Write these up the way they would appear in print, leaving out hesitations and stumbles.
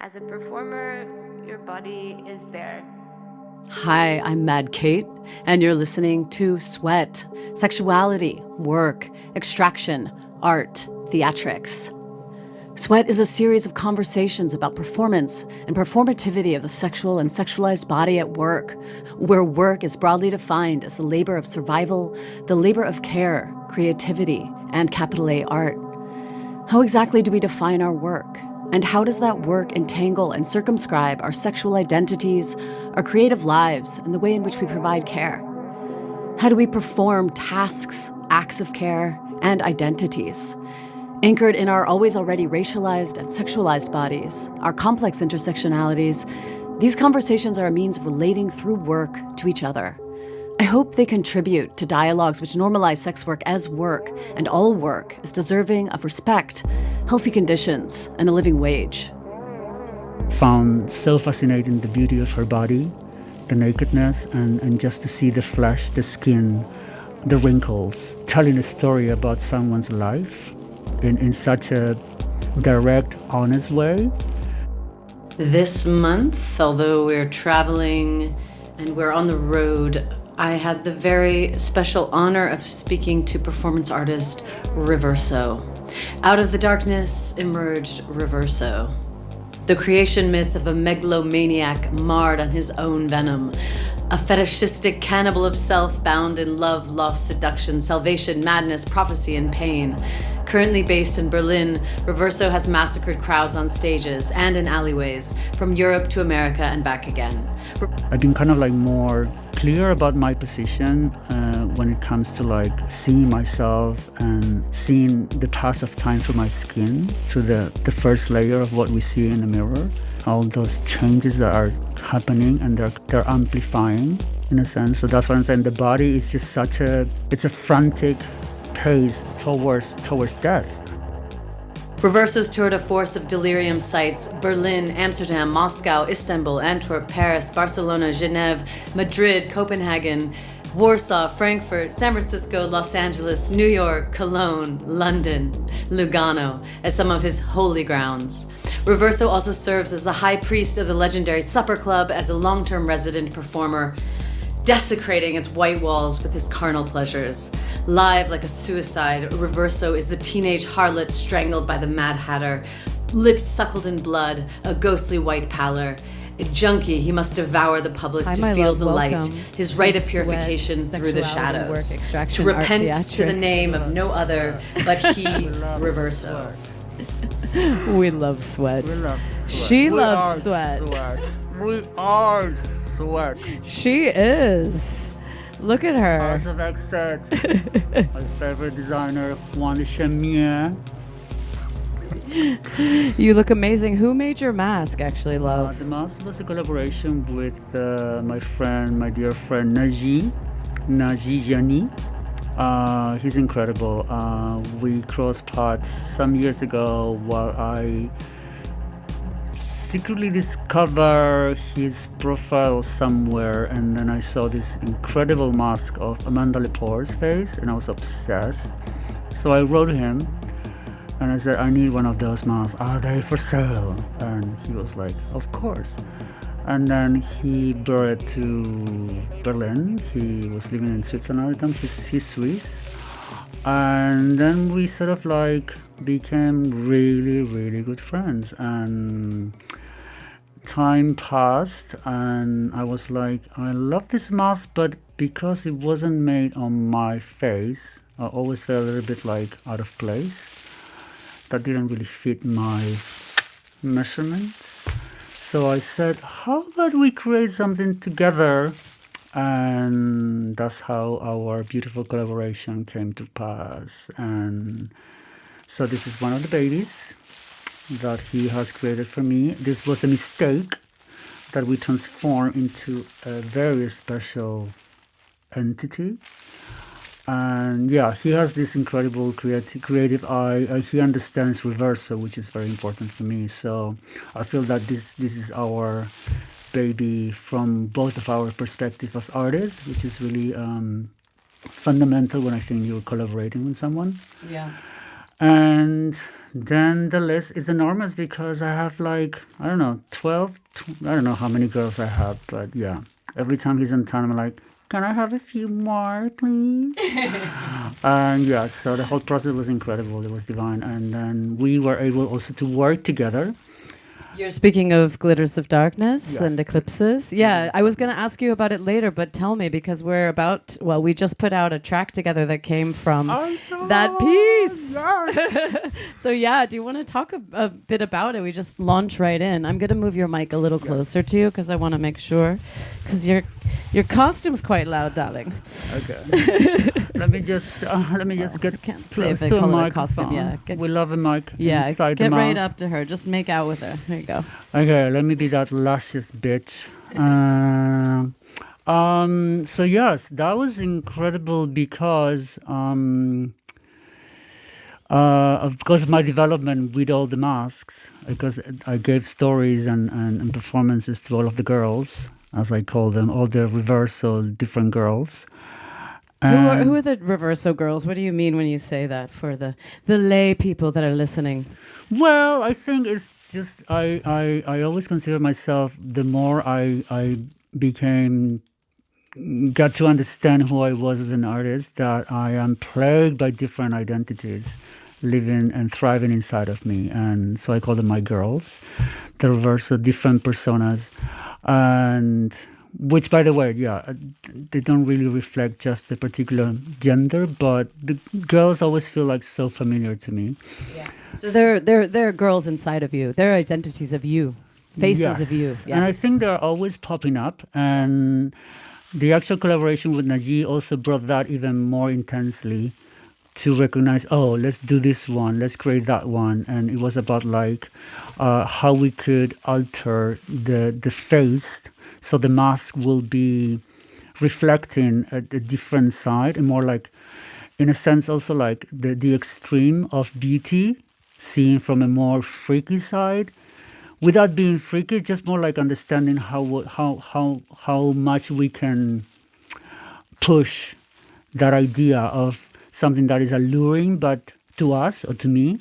As a performer, your body is there. Hi, I'm Mad Kate, and you're listening to S.W.E.A.T, Sexuality, Work, Extraction, Art, Theatrics. S.W.E.A.T is a series of conversations about performance and performativity of the sexual and sexualized body at work, where work is broadly defined as the labor of survival, the labor of care, creativity, and capital A art. How exactly do we define our work? And how does that work entangle and circumscribe our sexual identities, our creative lives, and the way in which we provide care? How do we perform tasks, acts of care, and identities? Anchored in our always already racialized and sexualized bodies, our complex intersectionalities, these conversations are a means of relating through work to each other. I hope they contribute to dialogues which normalize sex work as work, and all work is deserving of respect, healthy conditions, and a living wage. Found so fascinating the beauty of her body, the nakedness, and just to see the flesh, the skin, the wrinkles, telling a story about someone's life in such a direct, honest way. This month, although we're traveling and we're on the road, I had the very special honor of speaking to performance artist ReveRso. Out of the darkness emerged ReveRso, the creation myth of a megalomaniac marred on his own venom, a fetishistic cannibal-of-self bound in love, loss, seduction, salvation, madness, prophecy, and pain. Currently based in Berlin, ReveRso has massacred crowds on stages and in alleyways, from Europe to America and back again. I've been kind of more clear about my position when it comes to seeing myself and seeing the pass of time through my skin, through the first layer of what we see in the mirror. All those changes that are happening and they're amplifying in a sense. So that's what I'm saying. The body is just it's a frantic pace towards death. ReveRso's tour de force of delirium sites: Berlin, Amsterdam, Moscow, Istanbul, Antwerp, Paris, Barcelona, Genève, Madrid, Copenhagen, Warsaw, Frankfurt, San Francisco, Los Angeles, New York, Cologne, London, Lugano, as some of his holy grounds. ReveRso also serves as the high priest of the legendary SupperClub as a long-term resident performer, desecrating its white walls with his carnal pleasures. Live like a suicide, ReveRso is the teenage harlot strangled by the Mad Hatter, lips suckled in blood, a ghostly white pallor. A junky, he must devour the public to feel the light, his rite of purification through the shadows, to repent to the name of no other but He ReveRso. We love S.W.E.A.T. We love S.W.E.A.T. She loves S.W.E.A.T. We are S.W.E.A.T. She is. Look at her. House of S5E7. My favorite designer, Juan de Chemier. You look amazing. Who made your mask, actually, love? The mask was a collaboration with my dear friend Naji Yani. He's incredible. We crossed paths some years ago while I secretly discovered his profile somewhere, and then I saw this incredible mask of Amanda Lepore's face, and I was obsessed. So I wrote him, and I said, I need one of those masks. Are they for sale? And he was like, of course. And then he brought it to Berlin. He was living in Switzerland at the time. He's Swiss. And then we sort of became really, really good friends. And time passed, and I was like, I love this mask, but because it wasn't made on my face, I always felt a little bit out of place. That didn't really fit my measurements. So I said, how about we create something together? And that's how our beautiful collaboration came to pass. And so this is one of the babies that he has created for me. This was a mistake that we transformed into a very special entity. And yeah, he has this incredible creative eye. He understands ReveRso, which is very important for me. So I feel that this is our baby from both of our perspectives as artists, which is really fundamental when I think you're collaborating with someone. Yeah. And then the list is enormous because I have like, I don't know, 12, I don't know how many girls I have, but yeah. Every time he's in town, I'm like, can I have a few more, please? And yeah, so the whole process was incredible. It was divine. And then we were able also to work together. You're speaking of glitters of darkness Yes. and eclipses. Yeah, I was going to ask you about it later, but tell me because we just put out a track together that came from that piece. Yes. So yeah, do you want to talk a bit about it? We just launch right in. I'm going to move your mic a little closer to you because I want to make sure, because your costume's quite loud, darling. Okay. let me just get Can't say close if they to a call it a microphone. costume. Yeah, We love a mic. yeah. inside the Get right mouth. up to her. Just make out with her. There you go. Okay, let me be that luscious bitch. So yes, that was incredible because of my development with all the masks, because I gave stories and performances to all of the girls, as I call them, all the ReveReversal different girls. Who are the ReveReversal girls? What do you mean when you say that for the lay people that are listening? Well, I think it's just I always consider myself, the more I got to understand who I was as an artist, that I am plagued by different identities living and thriving inside of me. And so I call them my girls, the ReveReversal, different personas. And which, by the way, yeah, they don't really reflect just the particular gender, but the girls always feel like so familiar to me. Yeah. So they're girls inside of you. They're identities of you, faces Yes. of you. Yes. And I think they're always popping up. And the actual collaboration with Naji also brought that even more intensely, to recognize, oh, let's do this one, let's create that one. And it was about like how we could alter the face, so the mask will be reflecting a different side, and more like, in a sense, also like the extreme of beauty, seen from a more freaky side, without being freaky, just more like understanding how much we can push that idea of something that is alluring, but to us or to me,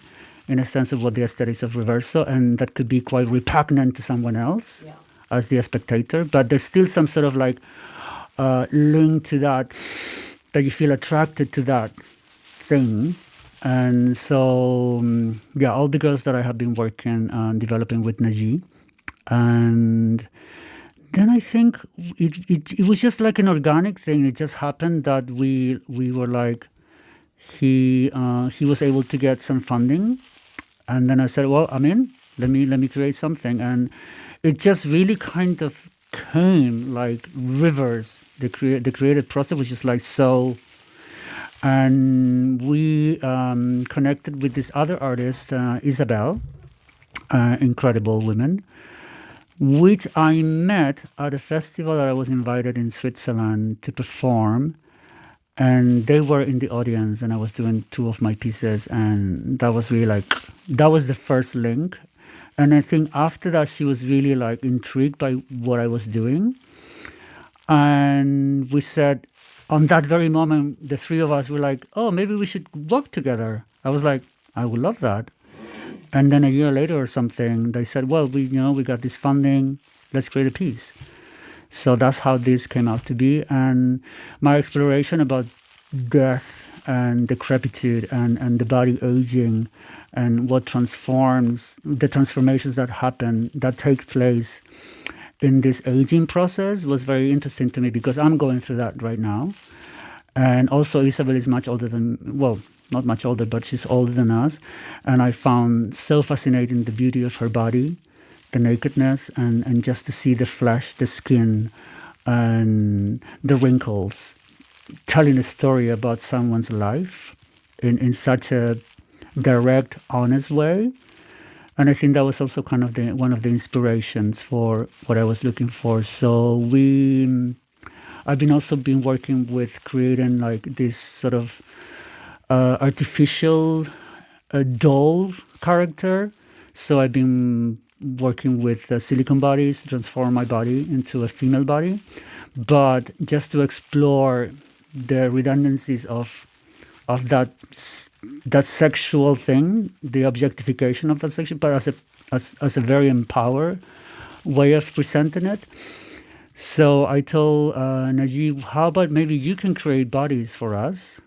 in a sense of what the aesthetics of ReveReversal, and that could be quite repugnant to someone else as the spectator. But there's still some sort of like link to that you feel attracted to that thing. And so, yeah, all the girls that I have been working on developing with Naji. And then I think it was just like an organic thing. It just happened that we were like, he was able to get some funding. And then I said, well, I'm in. Let me create something. And it just really kind of came like rivers. The creative process was just like so. And we connected with this other artist, Isabel, incredible woman, which I met at a festival that I was invited in Switzerland to perform. And they were in the audience, and I was doing 2 of my pieces. And that was really like, that was the first link. And I think after that, she was really like intrigued by what I was doing. And we said, on that very moment, the 3 of us were like, oh, maybe we should work together. I was like, I would love that. And then a year later or something, they said, well, we got this funding, let's create a piece. So that's how this came out to be. And my exploration about death and decrepitude and the body aging and what transforms, the transformations that happen, that take place in this aging process was very interesting to me, because I'm going through that right now. And also Isabel is much older than, well, not much older, but she's older than us. And I found so fascinating the beauty of her body, the nakedness, and just to see the flesh, the skin, and the wrinkles, telling a story about someone's life in such a direct, honest way. And I think that was also kind of one of the inspirations for what I was looking for. So I've been working with creating like this sort of artificial doll character. So I've been working with silicone bodies to transform my body into a female body, but just to explore the redundancies of that that sexual thing, the objectification of that sexual, but as a very empowered way of presenting it. So I told Najib, how about maybe you can create bodies for us?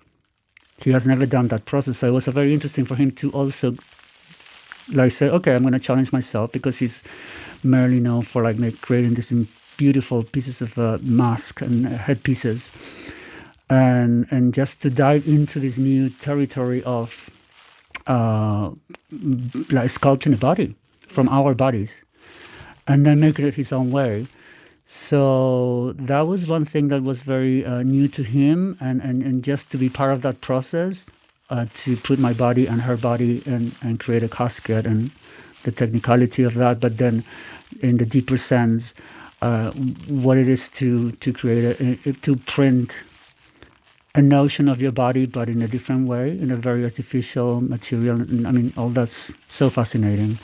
He has never done that process, so it was very interesting for him to also say, okay, I'm going to challenge myself, because he's merely known for creating these beautiful pieces of mask and headpieces, and just to dive into this new territory of sculpting a body from our bodies, and then making it his own way. So that was one thing that was very new to him, and just to be part of that process, to put my body and her body and create a casket, and the technicality of that, but then in the deeper sense, what it is to create to print a notion of your body, but in a different way, in a very artificial material. I mean, all that's so fascinating.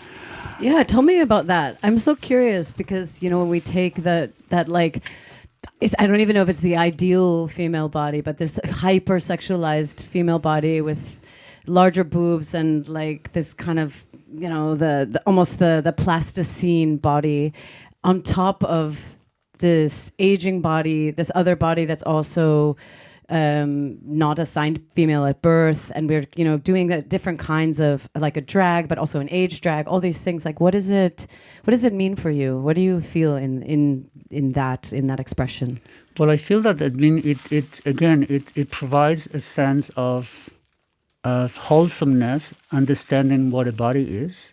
Yeah, tell me about that. I'm so curious because, when we take that I don't even know if it's the ideal female body, but this hyper-sexualized female body with larger boobs and this kind of, the almost the plasticine body on top of this aging body, this other body that's also not assigned female at birth, and we're doing the different kinds of a drag, but also an age drag, all these things. What does it mean for you? What do you feel in that expression? Well, I feel that it provides a sense of wholesomeness, understanding what a body is,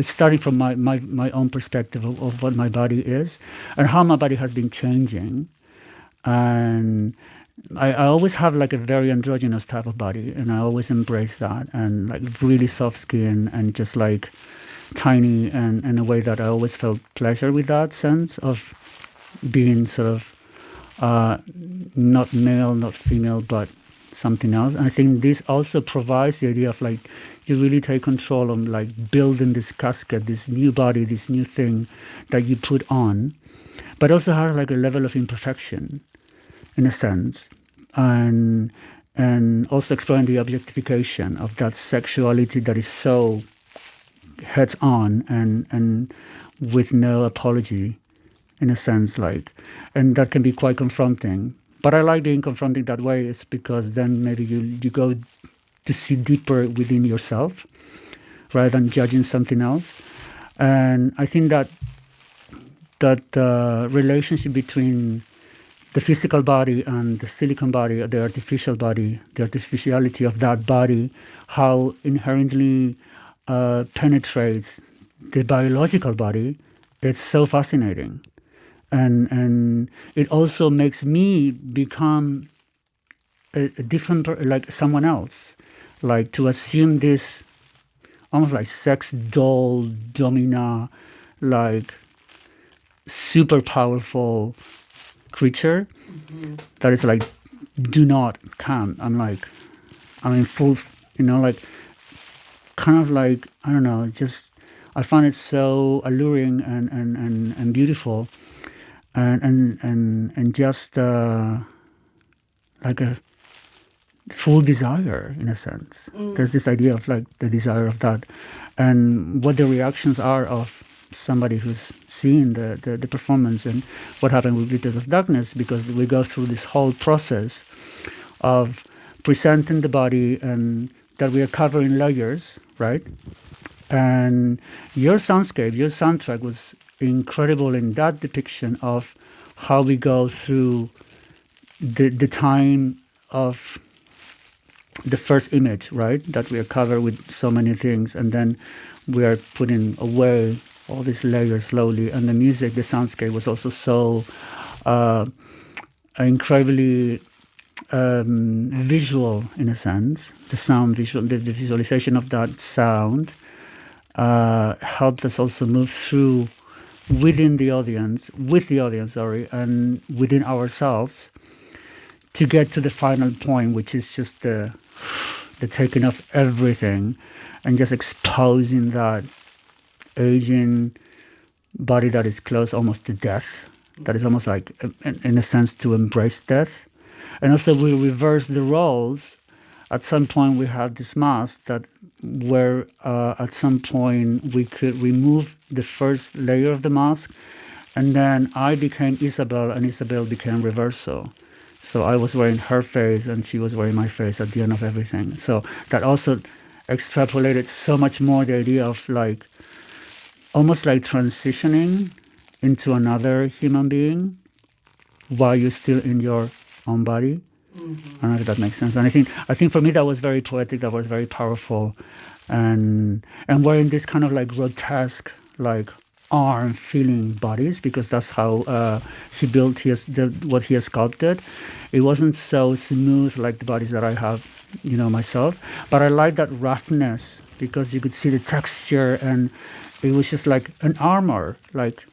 starting from my own perspective of what my body is and how my body has been changing. And I always have a very androgynous type of body, and I always embrace that, and really soft skin and just tiny, and in a way that I always felt pleasure with that sense of being sort of not male, not female, but something else. And I think this also provides the idea of you really take control of building this casket, this new body, this new thing that you put on, but also has a level of imperfection, in a sense, and also exploring the objectification of that sexuality that is so heads on and with no apology, in a sense, and that can be quite confronting. But I like being confronting that way, is because then maybe you go to see deeper within yourself rather than judging something else. And I think that relationship between the physical body and the silicone body, or the artificial body, the artificiality of that body, how inherently penetrates the biological body, it's so fascinating. And it also makes me become a different, someone else, to assume this almost sex doll, domina, super powerful creature that is do not come. I'm in full, kind of I don't know, just I find it so alluring and beautiful, and just a full desire, in a sense. There's this idea of the desire of that, and what the reactions are of somebody who's seeing the performance, and what happened with Glitters of Darkness, because we go through this whole process of presenting the body, and that we are covering layers, right? And your soundtrack was incredible in that depiction of how we go through the time of the first image, right? That we are covered with so many things, and then we are putting away all these layers slowly. And the music, the soundscape was also so incredibly visual, in a sense. The visualization of that sound helped us also move through with the audience, and within ourselves, to get to the final point, which is just the taking of everything and just exposing that aging body that is close almost to death, that is almost in a sense to embrace death. And also we reverse the roles at some point we had this mask that where at some point we could remove the first layer of the mask, and then I became Isabel and Isabel became ReveRso. So I was wearing her face and she was wearing my face at the end of everything. So that also extrapolated so much more the idea of like almost like transitioning into another human being while you're still in your own body. I don't know if that makes sense. And I think for me that was very poetic, that was very powerful. And wearing this kind of like grotesque, like arm feeling bodies, because that's how he built what he has sculpted. It wasn't so smooth like the bodies that I have, myself. But I like that roughness because you could see the texture, and it was just like an armor, like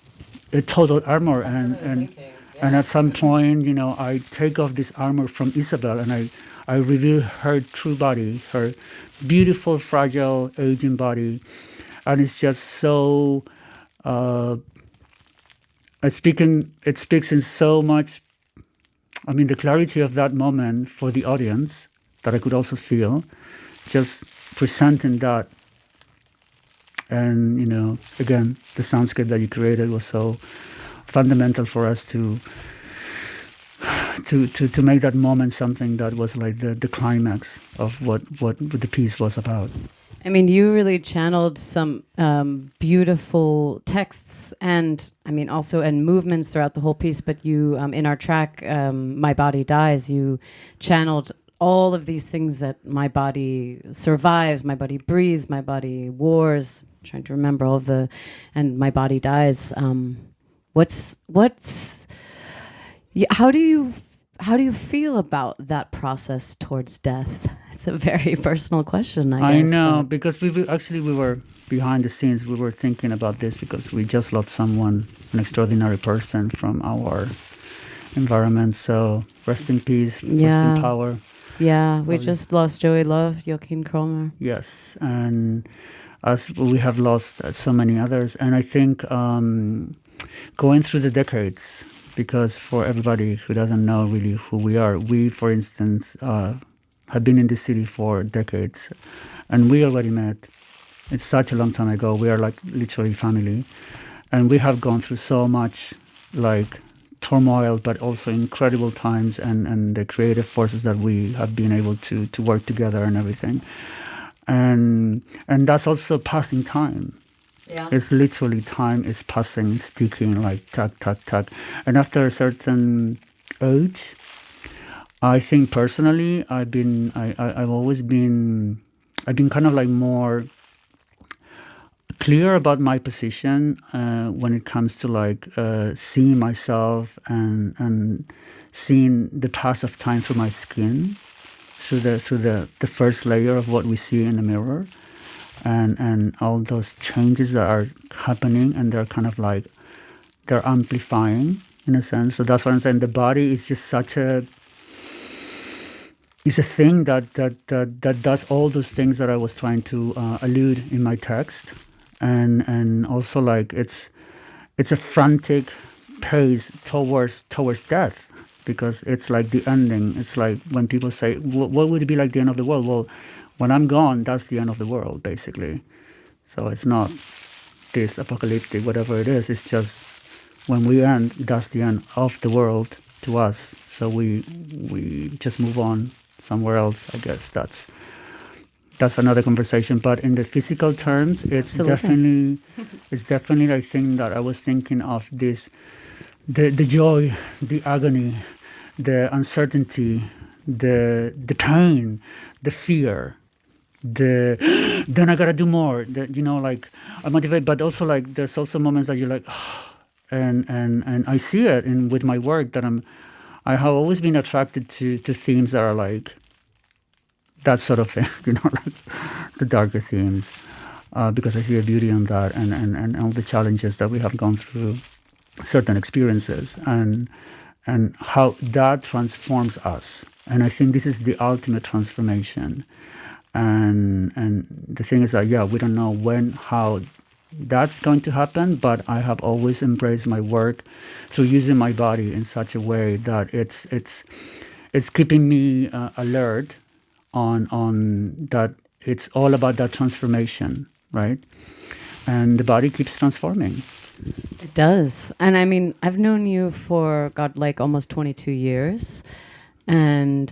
a total armor. And at some point, I take off this armor from Isabel and I reveal her true body, her beautiful, fragile, aging body. And it's just so, it speaks in so much, the clarity of that moment for the audience that I could also feel, just presenting that. And, again, the soundscape that you created was so fundamental for us to make that moment something that was like the climax of what the piece was about. I mean, you really channeled some beautiful texts and also and movements throughout the whole piece. But you, in our track, "My Body Dies," you channeled all of these things that my body survives, my body breathes, my body wars. I'm trying to remember all of and my body dies. How do you feel about that process towards death? It's a very personal question, I guess. I know, because we were behind the scenes. We were thinking about this because we just lost someone, an extraordinary person from our environment. So rest in peace, rest in power. Yeah, we just lost Joey Love, Joachim Kromer. Yes, and as we have lost so many others. And I think going through the decades, because for everybody who doesn't know really who we are, we, for instance, have been in this city for decades, and we already met. It's such a long time ago. We are like literally family, and we have gone through so much like turmoil, but also incredible times, and the creative forces that we have been able to work together and everything. And that's also passing time. Yeah. It's literally time is passing, sticking like tuck, tuck, tuck. And after a certain age, I think personally, I've always been kind of like more clear about my position when it comes to like seeing myself and seeing the pass of time through my skin, through the first layer of what we see in the mirror. And all those changes that are happening, and they're kind of like, they're amplifying in a sense. So that's what I'm saying. The body is just it's a thing that does all those things that I was trying to allude in my text. And also like it's a frantic pace towards death, because it's like the ending. It's like when people say, what would it be like the end of the world? Well, when I'm gone, that's the end of the world, basically. So it's not this apocalyptic, whatever it is. It's just when we end, that's the end of the world to us. So we just move on somewhere else. I guess that's another conversation. But in the physical terms, it's definitely I think that I was thinking of this, the joy, the agony, the uncertainty, the pain, the fear. Then I gotta do more. Like I'm motivated, but also like there's also moments that you're like, and I see it with my work that I have always been attracted to themes that are like that sort of thing, like the darker themes, because I see a beauty in that, and all the challenges that we have gone through, certain experiences, and how that transforms us. And I think this is the ultimate transformation. And the thing is that, we don't know how that's going to happen, but I have always embraced my work through using my body in such a way that it's keeping me alert on that it's all about that transformation, right? And the body keeps transforming. It does. And I mean, I've known you for, God, like almost 22 years. And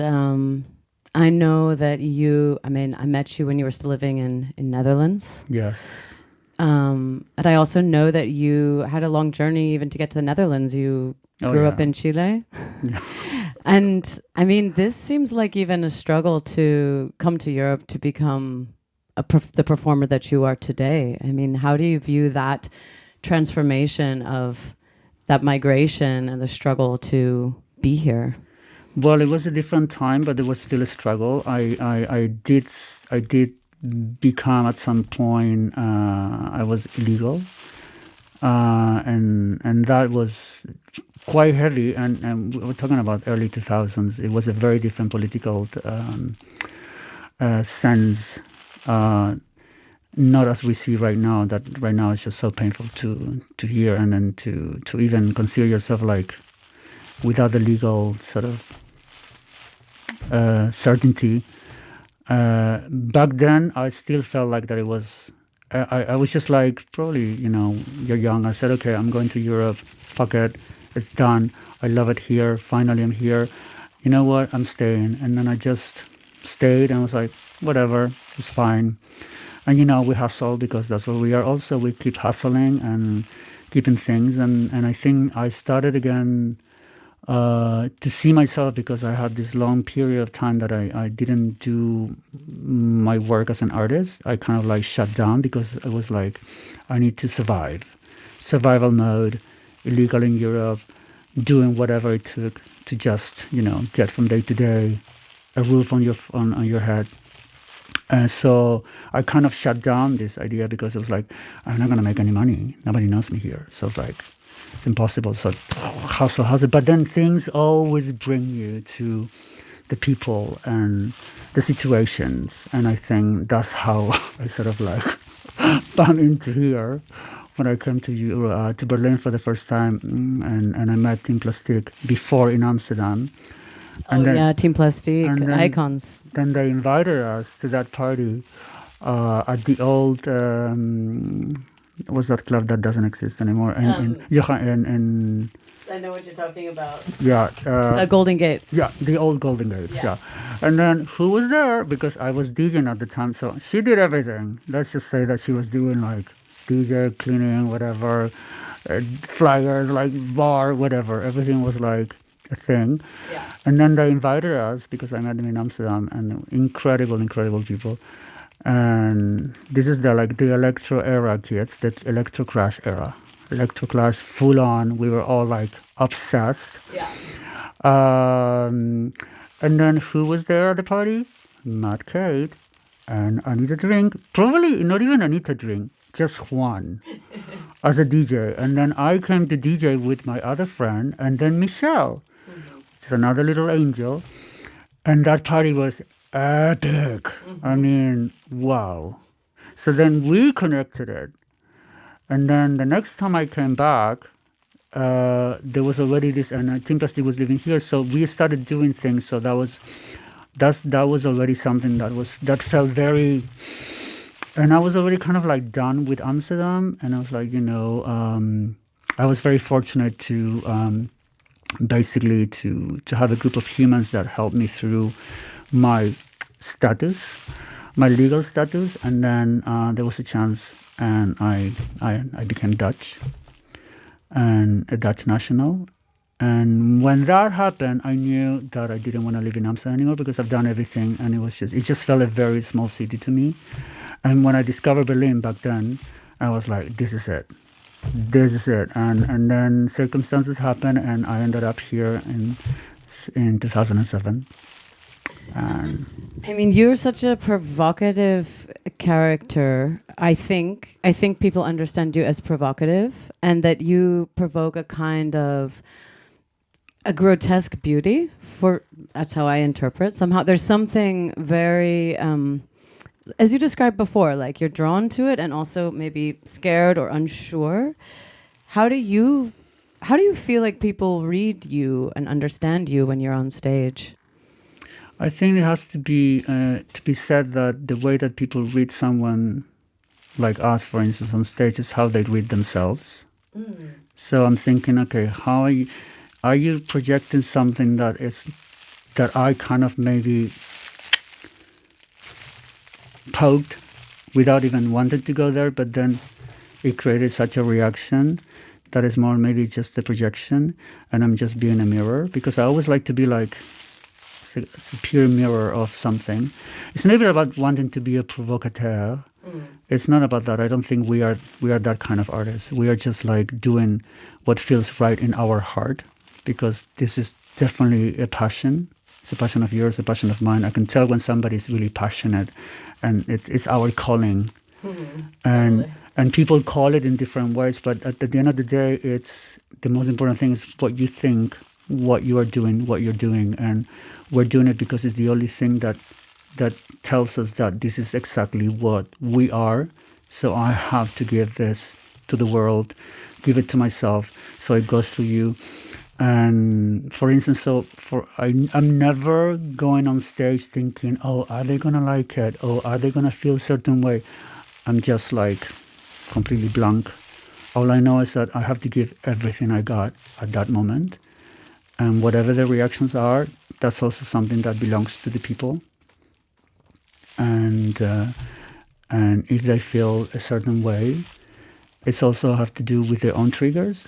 I know that I met you when you were still living in Netherlands. Yes. And I also know that you had a long journey even to get to the Netherlands. You grew up in Chile. Yeah. And I mean, this seems like even a struggle to come to Europe to become the performer that you are today. I mean, how do you view that transformation of that migration and the struggle to be here? Well, it was a different time, but it was still a struggle. I did become at some point. I was illegal, and that was quite heavy. And we're talking about early 2000s. It was a very different political sense. Not as we see right now. That right now it's just so painful to hear, and then to even consider yourself like without the legal sort of certainty. Back then, I still felt like that it was. I was just like, probably, you're young. I said, okay, I'm going to Europe. Fuck it, it's done. I love it here. Finally, I'm here. You know what? I'm staying. And then I just stayed and was like, whatever, it's fine. And we hustle because that's what we are. Also, we keep hustling and keeping things. And I think I started again to see myself, because I had this long period of time that I didn't do my work as an artist. I kind of like shut down because I was like, I need to survive. Survival mode, illegal in Europe, doing whatever it took to just, get from day to day, a roof on your head. And so I kind of shut down this idea because it was like, I'm not going to make any money. Nobody knows me here. So it's like, it's impossible. So hustle. But then things always bring you to the people and the situations. And I think that's how I sort of like bumped into here when I came to Berlin for the first time. And I met Team Plastic before in Amsterdam. And Team Plastic, icons. Then they invited us to that party at the old, what's that club that doesn't exist anymore? I know what you're talking about. Yeah. Golden Gate. Yeah, the old Golden Gate, yeah. And then who was there? Because I was DJing at the time, so she did everything. Let's just say that she was doing like DJ, cleaning, whatever, flyers, like bar, whatever. Everything was like a thing. Yeah. And then they invited us, because I met them in Amsterdam, and incredible people. And this is the electro era kids, the electro crash era. Electro crash full on. We were all like obsessed. Yeah. And then who was there at the party? Not Kate and Anita Drink. Probably not even Anita Drink, just one as a DJ. And then I came to DJ with my other friend, and then Michelle. It's another little angel. And that party was epic. I mean, wow. So then we connected it. And then the next time I came back, there was already this, and Team Plastic was living here. So we started doing things. So that was already something that felt very, and I was already kind of like done with Amsterdam. And I was like, I was very fortunate to basically to have a group of humans that helped me through my status, my legal status. And then there was a chance, and I became Dutch and a Dutch national. And when that happened, I knew that I didn't want to live in Amsterdam anymore, because I've done everything, and it just felt a very small city to me. And when I discovered Berlin back then, I was like, this is it. And then circumstances happened, and I ended up here in 2007. And I mean, you're such a provocative character. I think people understand you as provocative, and that you provoke a kind of a grotesque beauty. That's how I interpret. Somehow there's something very, as you described before, like you're drawn to it, and also maybe scared or unsure. How do you feel like people read you and understand you when you're on stage? I think it has to be said that the way that people read someone like us, for instance, on stage is how they read themselves. So I'm thinking, okay, how are you projecting something that I kind of maybe poked without even wanting to go there, but then it created such a reaction that is more maybe just a projection, and I'm just being a mirror, because I always like to be like a pure mirror of something. It's never about wanting to be a provocateur. It's not about that. I don't think we are that kind of artists. We are just like doing what feels right in our heart, because this is definitely a passion. It's a passion of yours, a passion of mine. I can tell when somebody is really passionate, and it's our calling. And people call it in different ways, but at the end of the day, it's the most important thing is what you think, what you are doing, what you're doing, and we're doing it because it's the only thing that tells us that this is exactly what we are. So I have to give this to the world, give it to myself, so it goes through you. And for instance, I'm never going on stage thinking, oh, are they gonna like it? Oh, are they gonna feel a certain way? I'm just like completely blank. All I know is that I have to give everything I got at that moment. And whatever the reactions are, that's also something that belongs to the people. And if they feel a certain way, it's also have to do with their own triggers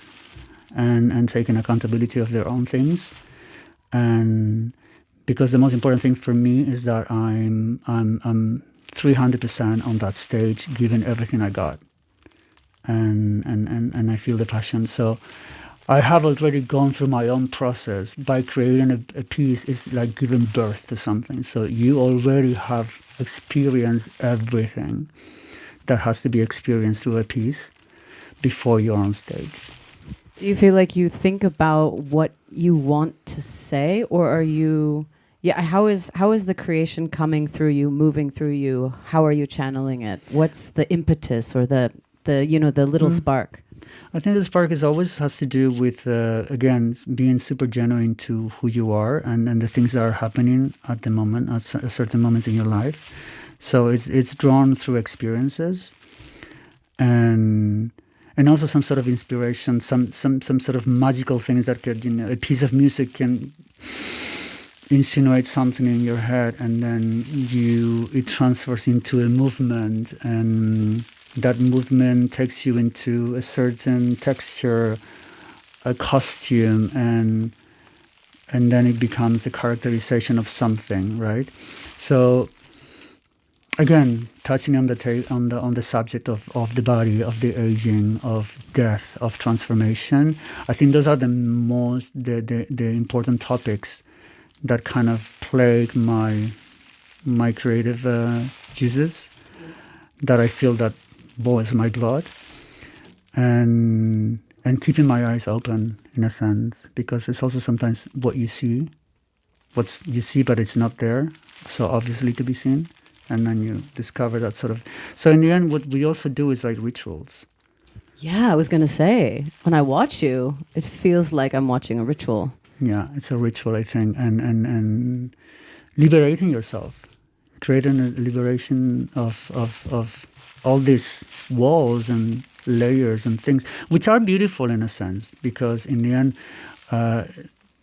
and taking accountability of their own things. And because the most important thing for me is that I'm 300% on that stage, giving everything I got. And I feel the passion. So I have already gone through my own process. By creating a piece, it's like giving birth to something. So you already have experienced everything that has to be experienced through a piece before you're on stage. Do you feel like you think about what you want to say, or are you... Yeah, how is the creation coming through you, moving through you? How are you channeling it? What's the impetus or the little spark? I think the spark always has to do with, again, being super genuine to who you are and the things that are happening at the moment, at certain moments in your life. So it's drawn through experiences and also some sort of inspiration, some sort of magical things that could, a piece of music can insinuate something in your head, and then it transfers into a movement, and that movement takes you into a certain texture, a costume, and then it becomes a characterization of something, right? So again, touching on the subject of the body, of the aging, of death, of transformation, I think those are the important topics that kind of plague my creative juices, that I feel that boils my blood, and keeping my eyes open in a sense, because it's also sometimes what you see, but it's not there, so obviously to be seen, and then you discover that sort of. So in the end, what we also do is like rituals. Yeah, I was going to say, when I watch you, it feels like I'm watching a ritual. Yeah, it's a ritual, I think, and liberating yourself, creating a liberation of all these walls and layers and things, which are beautiful in a sense, because in the end,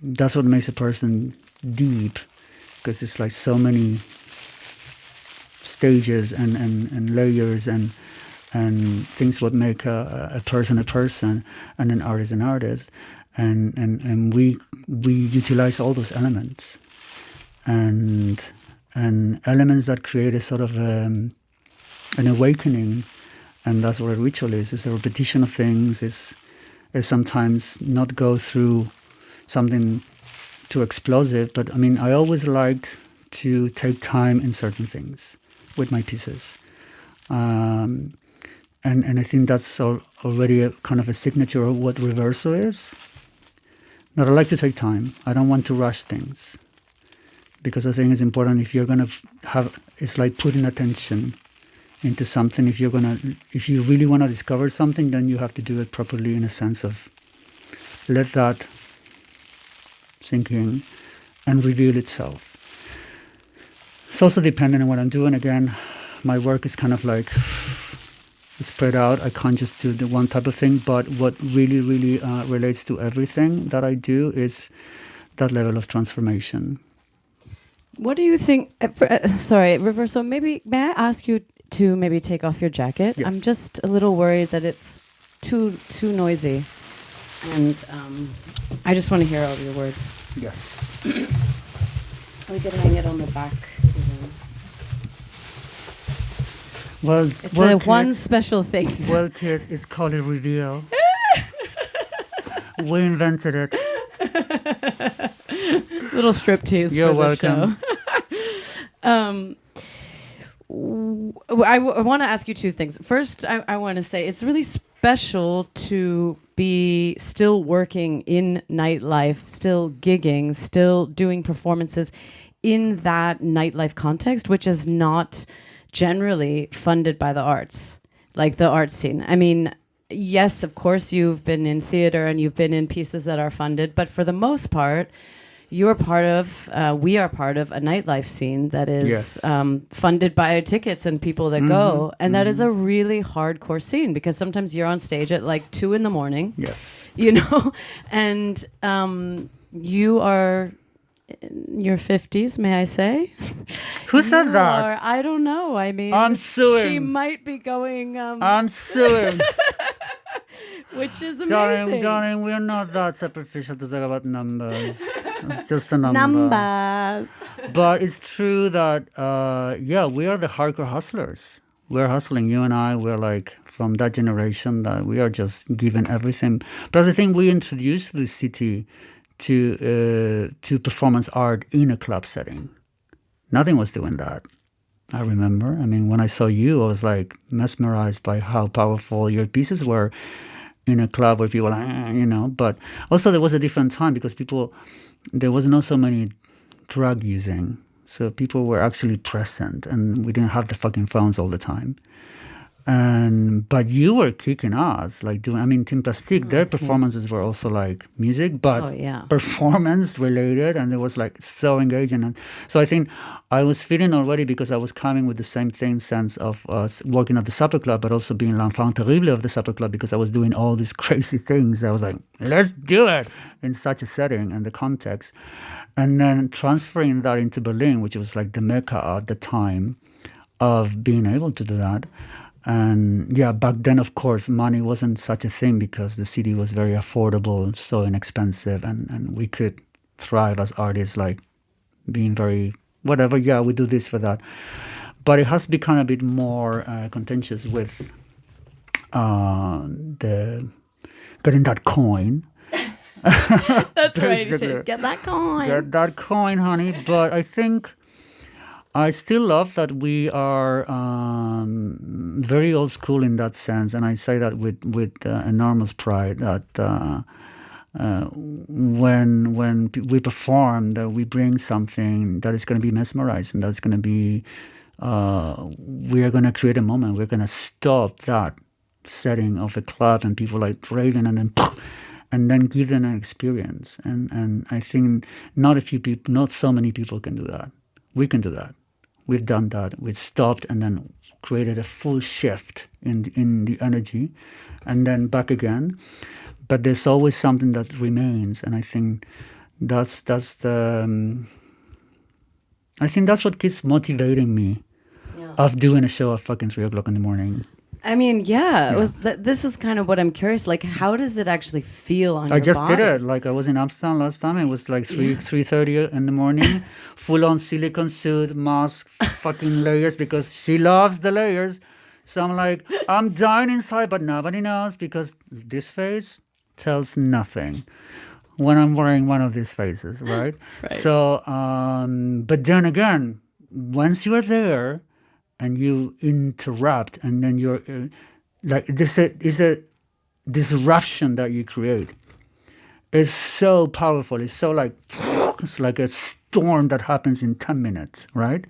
that's what makes a person deep, because it's like so many stages and layers and things what make a person and an artist. And we utilize all those elements and elements that create a sort of an awakening, and that's what a ritual is. It's a repetition of things. It's sometimes not go through something too explosive, but I mean, I always liked to take time in certain things with my pieces. And I think that's already a kind of a signature of what ReveRso is. But I like to take time. I don't want to rush things, because I think it's important. If you're going to it's like putting attention into something. If you really want to discover something, then you have to do it properly, in a sense of let that sink in and reveal itself. It's also dependent on what I'm doing. Again, my work is kind of like spread out. I can't just do the one type of thing. But what really, really relates to everything that I do is that level of transformation. What do you think? Sorry, ReveRso. Maybe may I ask you to maybe take off your jacket? Yes. I'm just a little worried that it's too noisy, and I just want to hear all your words. Yeah. We could hang it on the back. Well, It's a one special thing. Well, kids, it's called a reveal. We invented it. Little striptease. You're for the welcome. Show. I want to ask you two things. First, I want to say it's really special to be still working in nightlife, still gigging, still doing performances in that nightlife context, which is not generally funded by the arts, like the art scene. I mean, yes, of course, you've been in theater and you've been in pieces that are funded, but for the most part, we are part of a nightlife scene that is funded by tickets and people that go. And that is a really hardcore scene because sometimes you're on stage at like 2 a.m, you know, and you are in your 50s, may I say? Who said that? I don't know. I mean, I'm suing. She might be going. I'm suing. Which is amazing. Darling, we're not that superficial to talk about numbers. It's just a number. Numbers. But it's true that, we are the hardcore hustlers. We're hustling. You and I, we're like from that generation that we are just giving everything. But I think we introduced the city to performance art in a club setting. Nothing was doing that. I remember. I mean, when I saw you, I was like mesmerized by how powerful your pieces were in a club where people, But also there was a different time because there was not so many drug using. So people were actually present and we didn't have the fucking phones all the time. But you were kicking ass, like Team Plastique, their performances were also like music, but performance related, and it was like so engaging. And so I think I was feeling already because I was coming with the same sense of working at the SupperClub, but also being l'enfant terrible of the SupperClub because I was doing all these crazy things. I was like, let's do it in such a setting and the context. And then transferring that into Berlin, which was like the mecca at the time of being able to do that. And back then, of course, money wasn't such a thing because the city was very affordable, so inexpensive, and we could thrive as artists, like being very, whatever, we do this for that. But it has become a bit more contentious with the getting that coin. That's right, you said, get that coin. Get that coin, honey. But I think I still love that we are very old school in that sense, and I say that with enormous pride. That when we perform, that we bring something that is going to be mesmerizing. That's going to be we are going to create a moment. We're going to stop that setting of a club and people like raving, and then give them an experience. And I think not so many people can do that. We can do that. We've done that. We've stopped and then created a full shift in the energy and then back again. But there's always something that remains. And I think that's what keeps motivating me of doing a show at fucking 3 o'clock in the morning. I mean, it was. This is kind of what I'm curious. Like, how does it actually feel on your body? I just did it. Like, I was in Amsterdam last time. It was like 3:30 in the morning, full on silicone suit, mask, fucking layers because she loves the layers. So I'm like, I'm dying inside, but nobody knows because this face tells nothing when I'm wearing one of these faces, right? Right. So, but then again, once you are there, and you interrupt, and then you're like this is a disruption that you create. It's so powerful. It's so like it's like a storm that happens in 10 minutes, right?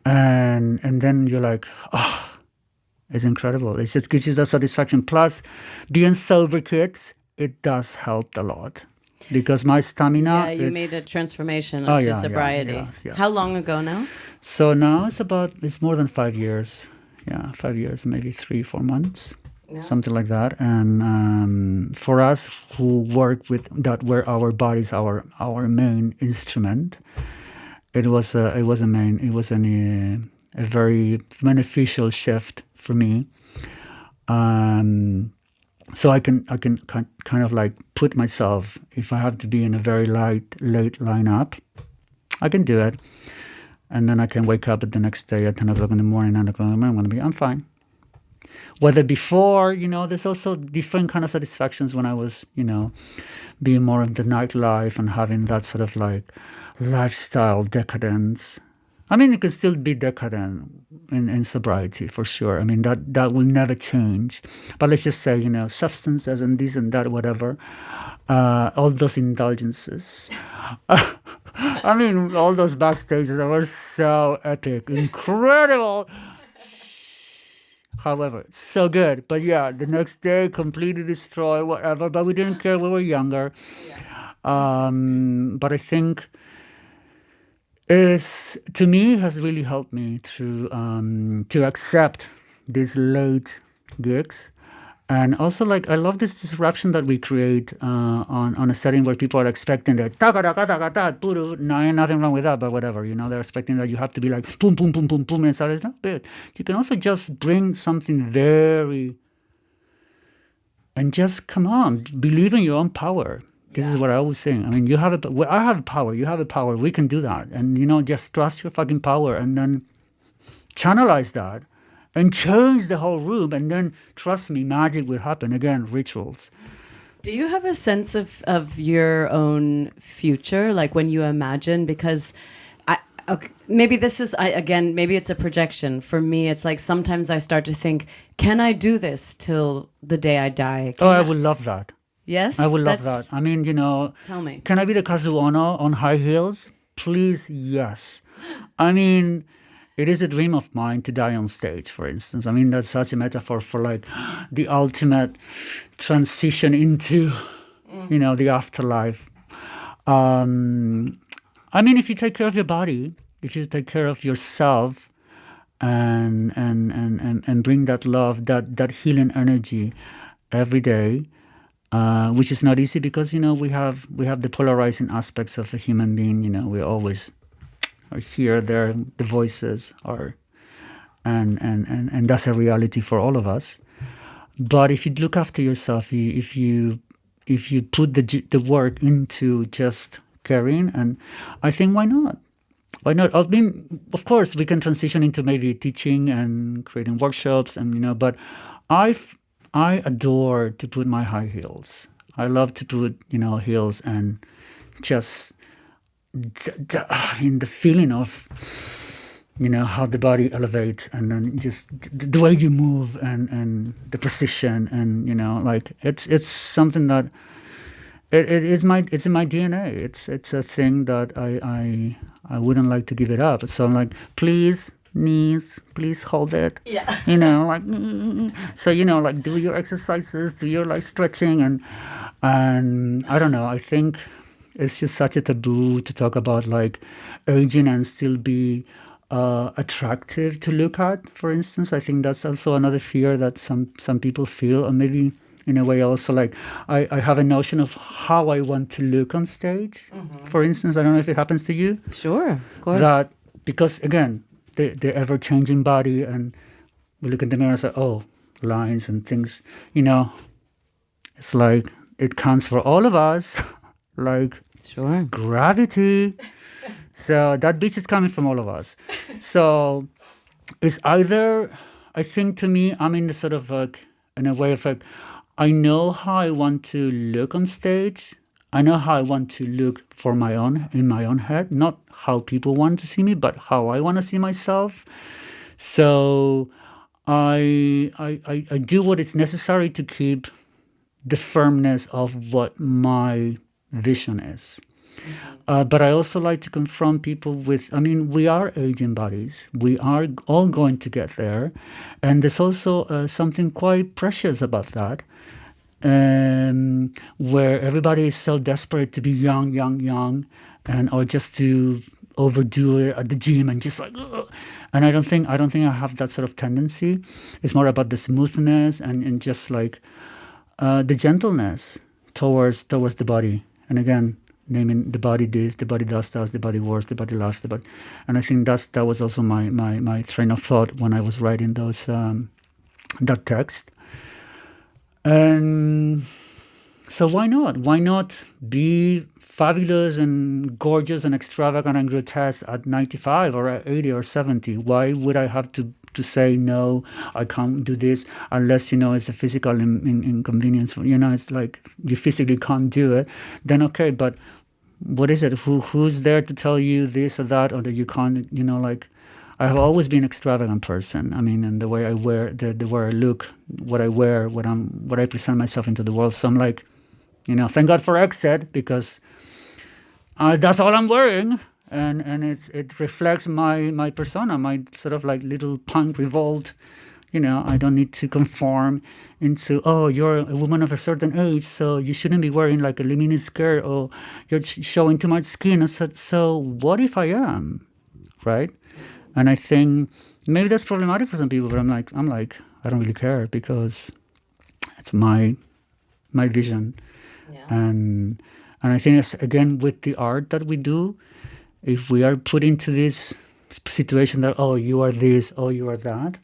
And then you're like, it's incredible. It just gives you that satisfaction. Plus, being sober, kids, it does help a lot because my stamina. Yeah, you made a transformation to sobriety. Yes. How long ago now? So now it's more than 5 years. Yeah, 5 years, maybe 3-4 months, something like that. And for us who work with that, where our body's our main instrument, it was a very beneficial shift for me. So I can kind of like put myself, if I have to be in a very late lineup, I can do it. And then I can wake up the next day at 10 o'clock in the morning, 9 o'clock in the morning, I'm fine. Whether before, there's also different kind of satisfactions when I was, being more in the nightlife and having that sort of like lifestyle decadence. I mean, it can still be decadent in sobriety, for sure. I mean, that will never change. But let's just say, substances and this and that, whatever, all those indulgences. I mean, all those backstages that were so epic, incredible. However, so good. But yeah, the next day, completely destroyed, whatever. But we didn't care. We were younger. But I think to me, has really helped me to accept these late gigs. And also, like, I love this disruption that we create on a setting where people are expecting that nothing wrong with that, but whatever, they're expecting that you have to be like boom, boom, boom, boom, boom, and it's not bad. You can also just bring something and just come on, believe in your own power. This is what I always say. I mean, I have power, you have a power, we can do that. And, just trust your fucking power and then channelize that. And change the whole room, and then trust me, magic will happen. Again, rituals. Do you have a sense of your own future, like when you imagine? Because maybe this is maybe it's a projection. For me, it's like sometimes I start to think, can I do this till the day I die? I would love that. Yes, I would love that. I mean, tell me, can I be the Kazuono on high heels? Please, yes. I mean, it is a dream of mine to die on stage, for instance. I mean, that's such a metaphor for like the ultimate transition into, the afterlife. I mean, if you take care of your body, if you take care of yourself, and bring that love, that healing energy every day, which is not easy because we have the polarizing aspects of a human being. We always are here, there, the voices are, and that's a reality for all of us. But if you look after yourself, if you put the work into just caring, and I think why not? Why not? I mean, of course, we can transition into maybe teaching and creating workshops, and but I adore to put my high heels. I love to put heels and just. I mean, the feeling of how the body elevates, and then just the way you move, and the precision, and like it's something that it's in my DNA. It's a thing that I wouldn't like to give it up. So I'm like, please, knees, please hold it. Yeah. Like so like do your exercises, do your like stretching, and I don't know. I think. It's just such a taboo to talk about like aging and still be attractive to look at, for instance. I think that's also another fear that some people feel, or maybe in a way also like I have a notion of how I want to look on stage, for instance. I don't know if it happens to you. Sure, of course. That because again, the ever-changing body, and we look in the mirror and say, oh, lines and things, it's like it counts for all of us. Like sure, gravity. So that bitch is coming from all of us. So it's either, I think to me, I'm in the sort of like, in a way of like, I know how I want to look on stage. I know how I want to look in my own head, not how people want to see me, but how I want to see myself. So I do what is necessary to keep the firmness of what my vision is. But I also like to confront people with, we are aging bodies. We are all going to get there. And there's also something quite precious about that, where everybody is so desperate to be young, or just to overdo it at the gym and just like, ugh. And I don't think I have that sort of tendency. It's more about the smoothness and just like the gentleness towards the body. And again, naming the body this, the body does that, the body works, the body laughs, and I think that was also my train of thought when I was writing those that text. And so why not? Why not be fabulous and gorgeous and extravagant and grotesque at 95 or at 80 or 70? Why would I have to say, no, I can't do this unless, it's a physical inconvenience? It's like you physically can't do it. Then okay, but what is it? Who's there to tell you this or that, or that you can't, like... I have always been an extravagant person. I mean, and the way I wear, the way I look, what I wear, what I present myself into the world. So I'm like, thank God for ized, because that's all I'm wearing, and it reflects my persona, my sort of like little punk revolt. I don't need to conform into, oh, you're a woman of a certain age, so you shouldn't be wearing like a mini skirt, or you're showing too much skin. So what if I am, right? And I think maybe that's problematic for some people, but I'm like, I don't really care, because it's my vision. Yeah. And I think it's, again, with the art that we do, if we are put into this situation that, oh, you are this, oh, you are that,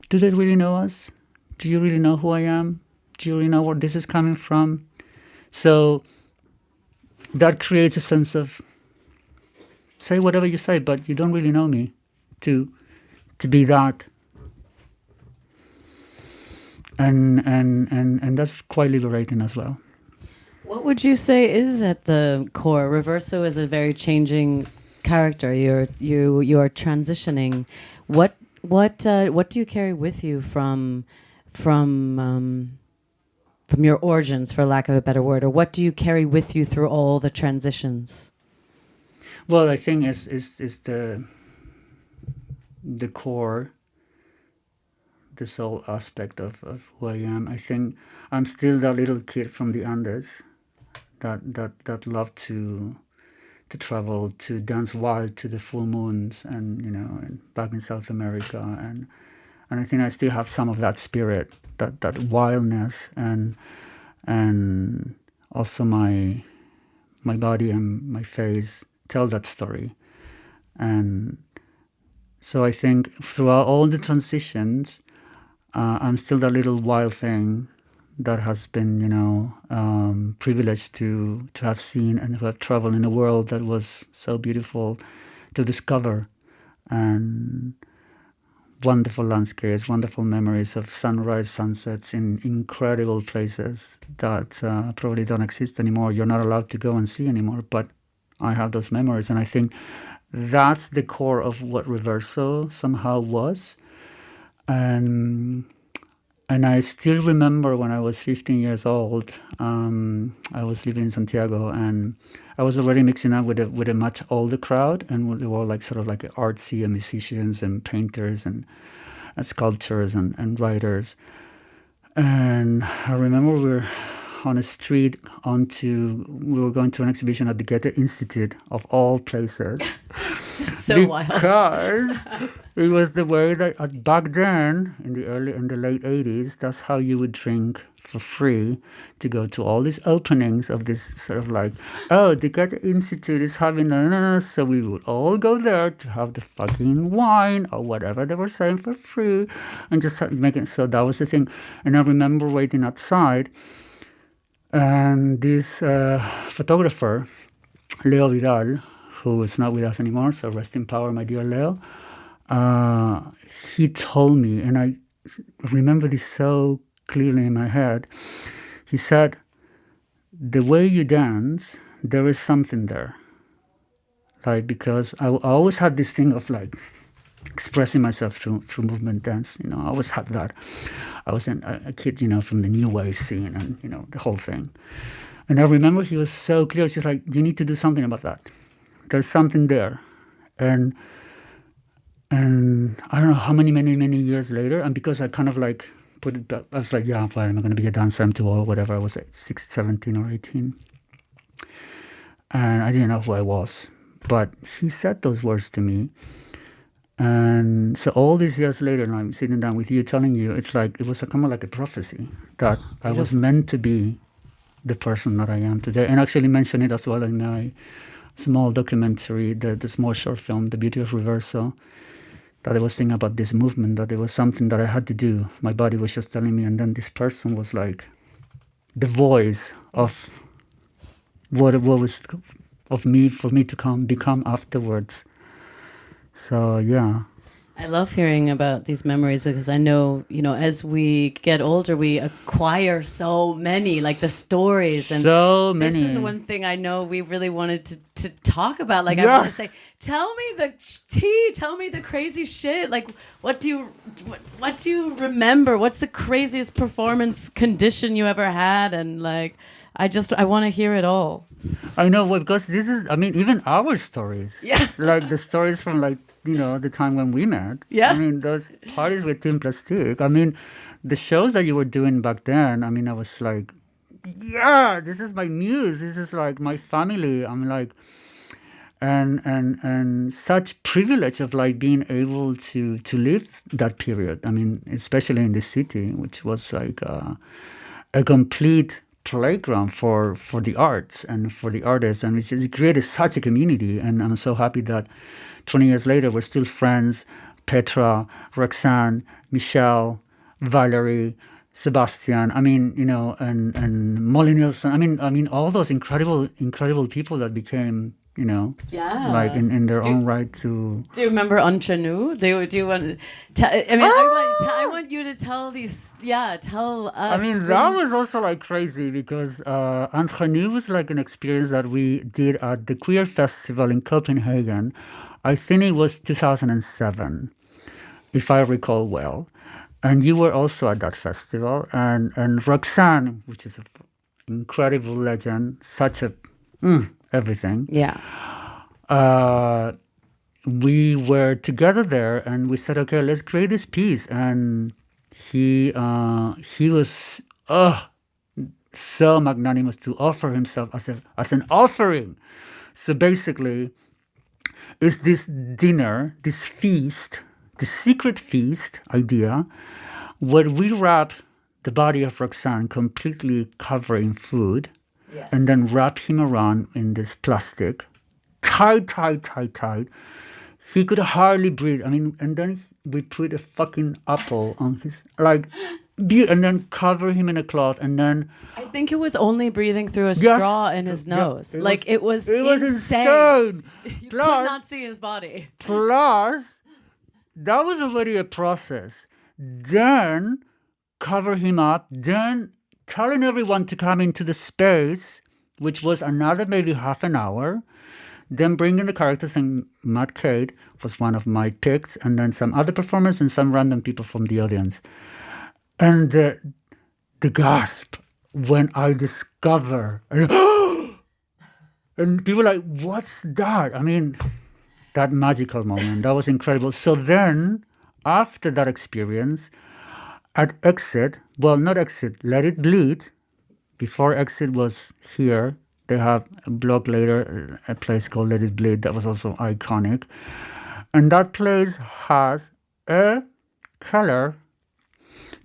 do they really know us? Do you really know who I am? Do you really know where this is coming from? So that creates a sense of, say whatever you say, but you don't really know me. To be that, and that's quite liberating as well. What would you say is at the core? ReveRso is a very changing character. You are transitioning. What do you carry with you from your origins, for lack of a better word, or what do you carry with you through all the transitions? Well, I think is the core, the soul aspect of who I am. I think I'm still that little kid from the Andes that loved to travel, to dance wild to the full moons, and and back in South America, and I think I still have some of that spirit, that wildness, and also my body and my face tell that story. And so I think throughout all the transitions, I'm still that little wild thing that has been, privileged to have seen and to have traveled in a world that was so beautiful to discover, and wonderful landscapes, wonderful memories of sunrise, sunsets in incredible places that probably don't exist anymore. You're not allowed to go and see anymore, but I have those memories, and I think that's the core of what ReveRso somehow was. And I still remember when I was 15 years old, I was living in Santiago, and I was already mixing up with a much older crowd, and they were like sort of like artsy and musicians and painters and sculptors and writers. And I remember we were on a street we were going to an exhibition at the Goethe Institute, of all places. It's so wild. Because it was the way that back then, in the late 80s, that's how you would drink for free, to go to all these openings of this sort of like, oh, the Goethe Institute is having so we would all go there to have the fucking wine or whatever they were saying for free, and just make it. So that was the thing. And I remember waiting outside, and this photographer, Leo Vidal, who is not with us anymore, so rest in power, my dear Leo, he told me, and I remember this so clearly in my head, he said, the way you dance, there is something there. Like, because I always had this thing of like expressing myself through movement dance, I always had that. I was a kid, from the new wave scene, and, the whole thing. And I remember he was so clear, he's like, you need to do something about that. There's something there. And I don't know how many years later, and because I kind of like put it back, I was like, yeah, why am I going to be a dancer? I'm too old, whatever. I was like 17 or 18. And I didn't know who I was. But he said those words to me. And so all these years later, and I'm sitting down with you, telling you, it's like, it was kind of like a prophecy that I was meant to be the person that I am today. And actually mention it as well in my small documentary, the small short film, The Beauty of ReveRso, that I was thinking about this movement, that it was something that I had to do. My body was just telling me, and then this person was like the voice of what was of me, for me to become afterwards. So, yeah. I love hearing about these memories because I know, as we get older, we acquire so many, like the stories. And so many. This is one thing I know we really wanted to talk about. Like, yes. I want to say, tell me the tea, tell me the crazy shit. Like, what do you remember? What's the craziest performance condition you ever had? And like, I want to hear it all. I know, because this is, even our stories. Yeah. Like the stories from the time when we met. Yeah. Those parties with Team Plastic. The shows that you were doing back then, I was like, yeah, this is my muse. This is like my family. I'm like, and such privilege of like being able to live that period. Especially in the city, which was like a complete playground for the arts and for the artists, and it created such a community. And I'm so happy that 20 years later we're still friends. Petra, Roxanne, Michelle, Valerie, Sebastian, and Molly Nielsen. All those incredible people that became, like in their own right to. Do you remember Entre Nous? Do you want? I want you to tell these. Yeah, tell us. That was also like crazy because Entre Nous was like an experience that we did at the Queer Festival in Copenhagen. I think it was 2007, if I recall well. And you were also at that festival. And Roxanne, which is an incredible legend, such a everything. Yeah. We were together there, and we said, okay, let's create this piece. And he was so magnanimous to offer himself as an offering. So basically, it's this dinner, this feast, the secret feast idea, where we wrap the body of Roxanne completely covering food. Yes. And then wrap him around in this plastic, tight. He could hardly breathe. And then we put a fucking apple on his, and then cover him in a cloth, and then. I think it was only breathing through a straw in his nose. It was insane. You could not see his body. Plus, that was already a process. Then cover him up. Then telling everyone to come into the space, which was another maybe half an hour. Then bringing the characters, and Matt Kate was one of my picks, and then some other performers and some random people from the audience. And the gasp when I discover, and people were like, what's that? That magical moment, that was incredible. So then, after that experience, at Exit, Let It Bleed, before Exit was here, they have a block later, a place called Let It Bleed that was also iconic. And that place has a color,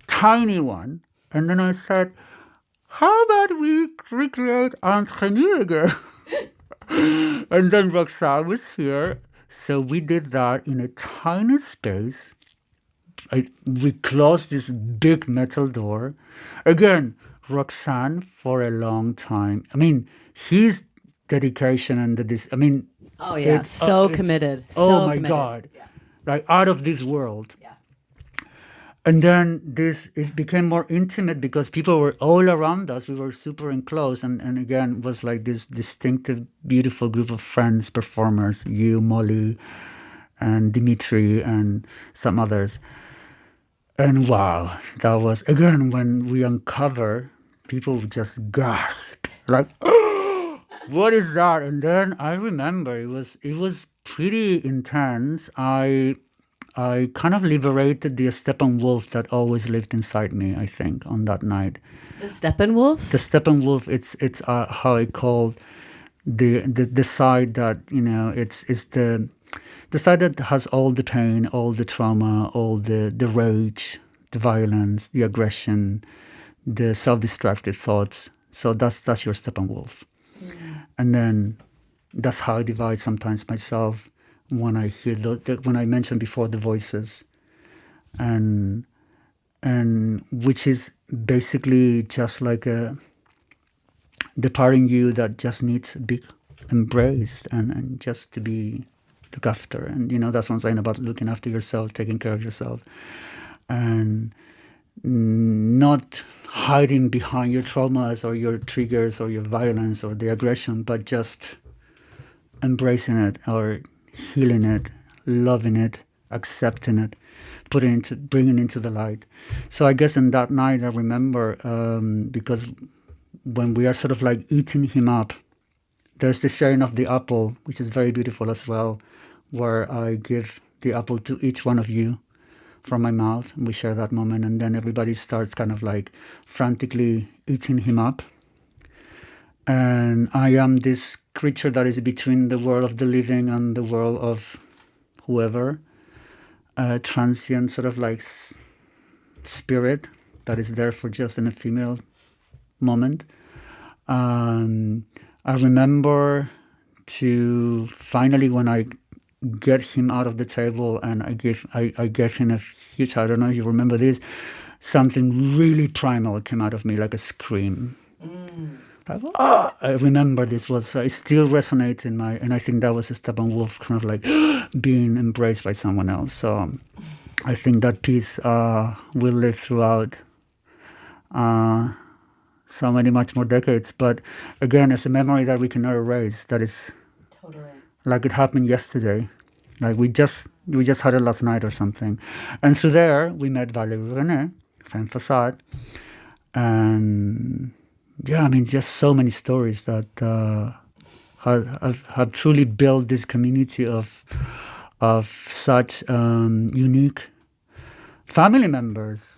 tiny one. And then I said, how about we recreate Entre Nous again? And then Roxanne was here. So we did that in a tiny space. We closed this big metal door. Again, Roxanne for a long time. His dedication and oh yeah, so committed. Oh my God, yeah. Out of this world. Yeah. And then it became more intimate because people were all around us. We were super enclosed, and again, it was like this distinctive, beautiful group of friends, performers, you, Molly, and Dimitri, and some others. And wow, that was, again, when we uncover, people would just gasp, like, oh, what is that? And then I remember it was pretty intense. I kind of liberated the Steppenwolf that always lived inside me, I think, on that night. The Steppenwolf? The Steppenwolf, it's how I called the side that, it's the side that has all the pain, all the trauma, all the rage, the violence, the aggression, the self-destructive thoughts. So that's your Steppenwolf. And then that's how I divide sometimes myself when I hear when I mentioned before the voices, and which is basically just like the part in you that just needs a big embrace and just to be looked after. And that's what I'm saying about looking after yourself, taking care of yourself, and not hiding behind your traumas or your triggers or your violence or the aggression, but just embracing it or healing it, loving it, accepting it, bringing it into the light. So I guess in that night I remember, because when we are sort of like eating him up, there's the sharing of the apple, which is very beautiful as well, where I give the apple to each one of you from my mouth, and we share that moment, and then everybody starts kind of like frantically eating him up. And I am this creature that is between the world of the living and the world of whoever, a transient sort of like spirit that is there for just an ephemeral moment. I remember to finally, when I get him out of the table, and I gave him a huge, I don't know if you remember this, something really primal came out of me, like a scream. Like, I remember this it still resonates in and I think that was a Steppenwolf kind of like being embraced by someone else. So I think that piece will live throughout so many much more decades. But again, it's a memory that we cannot erase. That is totally like it happened yesterday. Like we just had it last night or something. And through there, we met Valérie René, Femme Facade. And yeah, I mean, just so many stories that have truly built this community of such unique family members.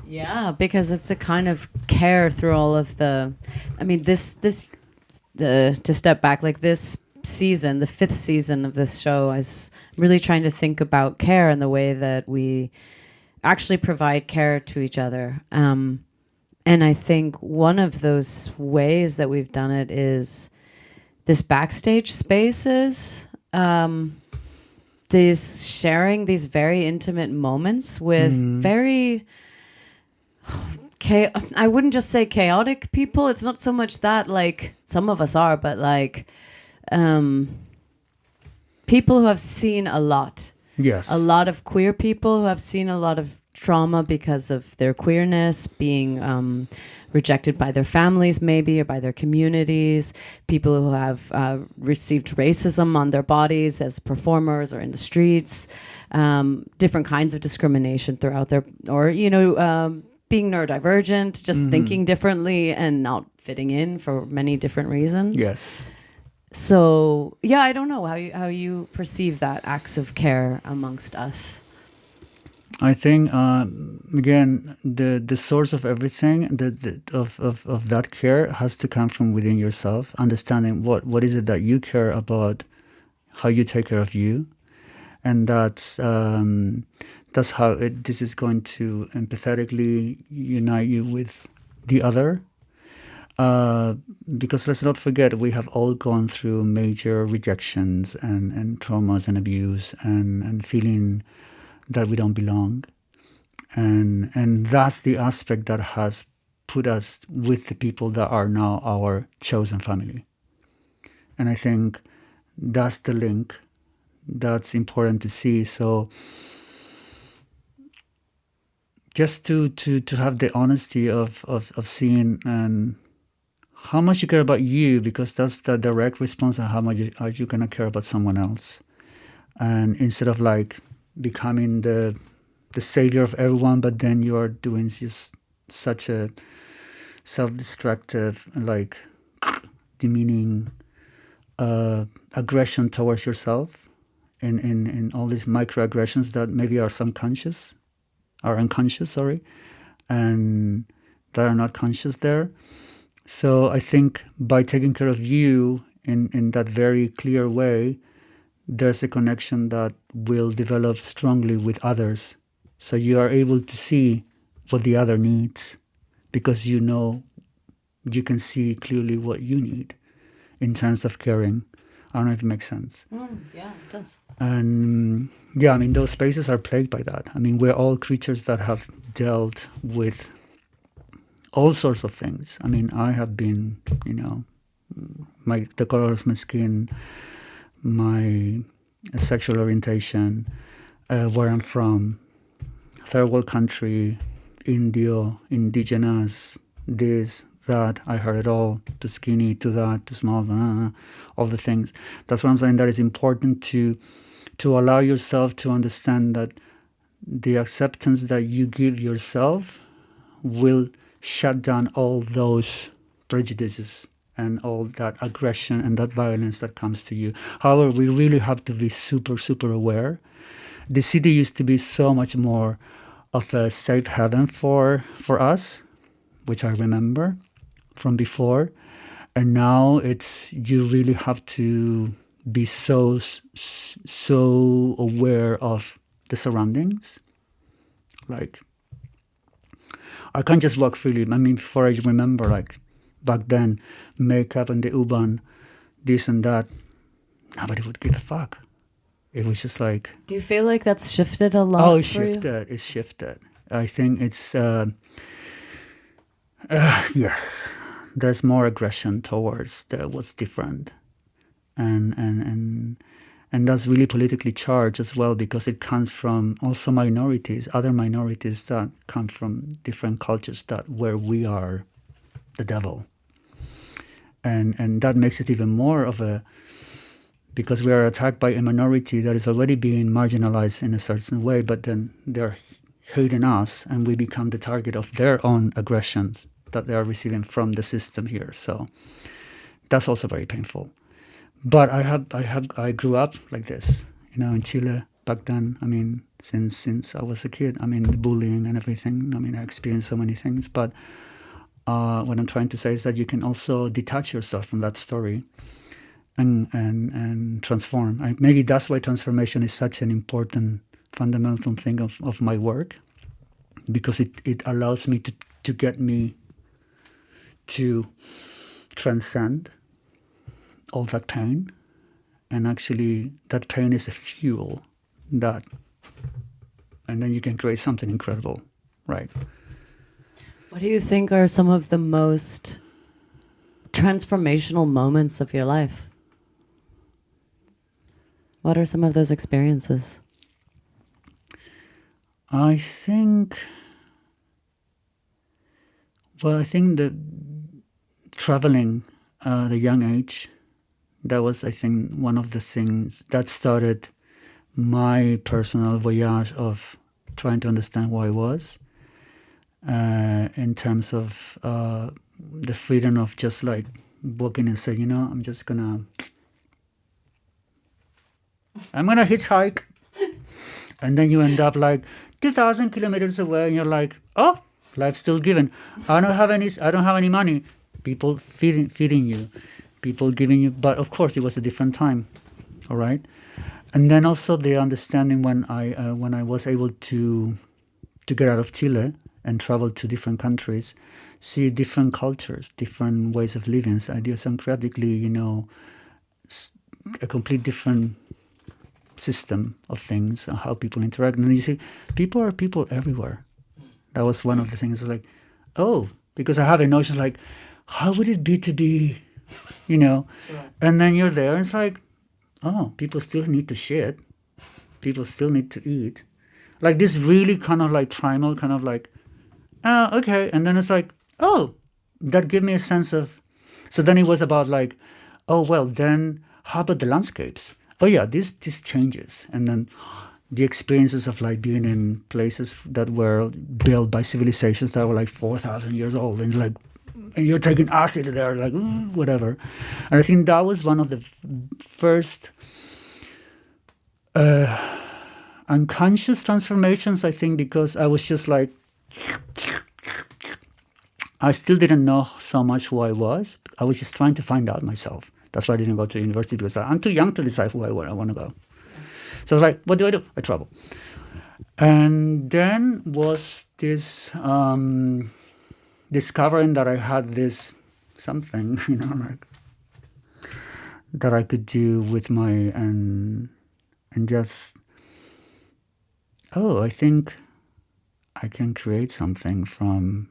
Yeah, because it's a kind of care through all of the. I mean, to step back, like this season, the 5th season of this show, is really trying to think about care and the way that we actually provide care to each other. And I think one of those ways that we've done it is this backstage spaces, this sharing these very intimate moments with very, I wouldn't just say chaotic people. It's not so much that, like, some of us are, but like people who have seen a lot. Yes. A lot of queer people who have seen a lot of trauma because of their queerness, being rejected by their families maybe, or by their communities, people who have received racism on their bodies as performers or in the streets, different kinds of discrimination throughout their, or, being neurodivergent, just thinking differently and not fitting in for many different reasons. Yes. So, yeah, I don't know how you perceive that acts of care amongst us. I think again, the source of everything, of that care has to come from within yourself. Understanding what is it that you care about, how you take care of you, and that's how this is going to empathetically unite you with the other. Because let's not forget, we have all gone through major rejections and traumas and abuse and feeling that we don't belong, and that's the aspect that has put us with the people that are now our chosen family. And I think that's the link that's important to see. So just to have the honesty of seeing and how much you care about you, because that's the direct response of how much are you gonna care about someone else. And instead of like becoming the savior of everyone, but then you are doing just such a self-destructive, like demeaning aggression towards yourself, in all these microaggressions that maybe are unconscious, and that are not conscious there. So I think by taking care of you in that very clear way, there's a connection that will develop strongly with others. So you are able to see what the other needs, because you know, you can see clearly what you need in terms of caring. I don't know if it makes sense. Yeah, it does. And yeah, I mean, those spaces are plagued by that. I mean, we're all creatures that have dealt with all sorts of things. I mean, I have been, you know, the color of my skin, my sexual orientation, where I'm from, third world country, Indio, indigenous, this, that. I heard it all, too skinny, too that, too small, all the things. That's what I'm saying, that it's important to allow yourself to understand that the acceptance that you give yourself will shut down all those prejudices and all that aggression and that violence that comes to you. However, we really have to be super, super aware. The city used to be so much more of a safe haven for us, which I remember from before. And now you really have to be so aware of the surroundings. Like, I can't just walk freely. I mean, before I remember, like, back then, makeup and the U-Bahn, this and that, nobody would give a fuck. It was just like... Do you feel like that's shifted a lot? Oh, it's shifted. It's shifted. I think it's... yes. There's more aggression towards what's different. And that's really politically charged as well, because it comes from also minorities, other minorities that come from different cultures where we are the devil. And that makes it even more of a... Because we are attacked by a minority that is already being marginalized in a certain way, but then they're hating us and we become the target of their own aggressions that they are receiving from the system here. So that's also very painful. But I grew up like this, you know, in Chile back then. I mean, since I was a kid, I mean, the bullying and everything. I mean, I experienced so many things. But what I'm trying to say is that you can also detach yourself from that story and transform. Maybe that's why transformation is such an important, fundamental thing of my work, because it allows me to get me to transcend all that pain, and actually that pain is a fuel and then you can create something incredible, right? What do you think are some of the most transformational moments of your life? What are some of those experiences? I think the traveling at a young age, that was, I think, one of the things that started my personal voyage of trying to understand who I was, in terms of the freedom of just like walking and say, you know, I'm gonna hitchhike. And then you end up like 2,000 kilometers away and you're like, oh, life's still given. I don't have any money. People feeding you, people giving you, but of course it was a different time, all right? And then also the understanding when I was able to get out of Chile and travel to different countries, see different cultures, different ways of living, so idiosyncratically, you know, a complete different system of things, how people interact. And you see, people are people everywhere. That was one of the things, like, oh, because I have a notion like, how would it be to be, you know? Sure. And then you're there, and it's like, oh, people still need to shit. People still need to eat. Like this really kind of like primal, kind of like, oh, okay. And then it's like, oh, that gave me a sense of, so then it was about like, oh, well, then how about the landscapes? Oh yeah, this changes. And then the experiences of like being in places that were built by civilizations that were like 4,000 years old, and like, and you're taking acid there, like whatever. And I think that was one of the first unconscious transformations, I think, because I was just like, I still didn't know so much who I was. I was just trying to find out myself, That's why I didn't go to university, because I'm too young to decide who I want to go. So I was like, what do? I travel. And then was this discovering that I had this something, like that I could do with my and just, I think I can create something from,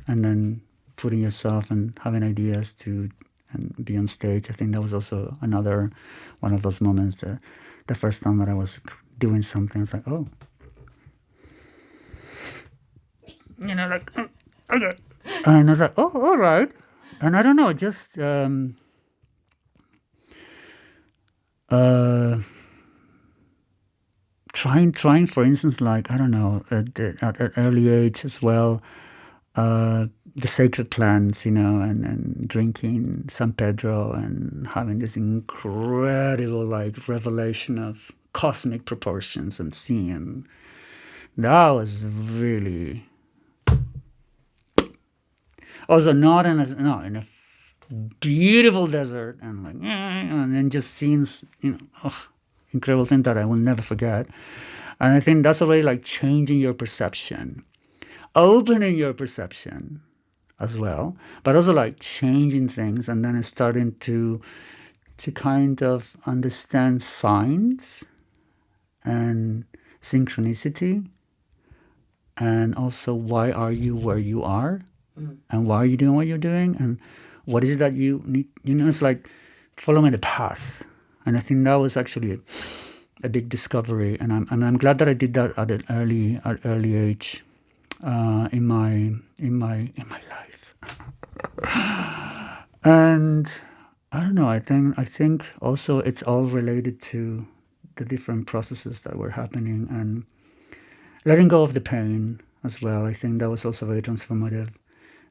and then putting yourself and having ideas to and be on stage. I think that was also another one of those moments. The first time that I was doing something, it's like, like, okay. And I was like, all right. And I don't know, just trying, for instance, like, I don't know, at an early age as well, the sacred plants, and drinking San Pedro and having this incredible, like, revelation of cosmic proportions and seeing. That was really also not in a beautiful desert, and like, and then just seeing, incredible thing that I will never forget. And I think that's already like changing your perception, opening your perception as well, but also like changing things, and then starting to kind of understand signs and synchronicity, and also why are you where you are, and why are you doing what you're doing, and what is it that you need. It's like following the path. And I think that was actually a big discovery, and I'm glad that I did that at an early age in my life. And I don't know. I think also it's all related to the different processes that were happening, and letting go of the pain as well. I think that was also very transformative.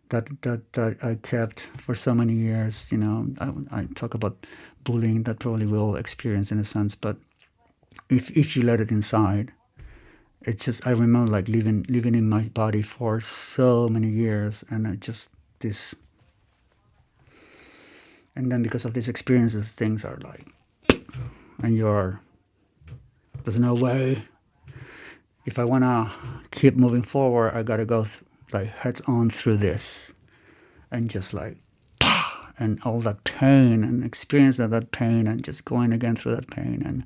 That I kept for so many years. I talk about bullying that probably we all experience in a sense, but if you let it inside, it's just, I remember like living in my body for so many years, and I just this, and then because of these experiences, things are like, and there's no way. If I wanna keep moving forward, I gotta go like heads on through this, and just like, and all that pain, and experience that pain, and just going again through that pain,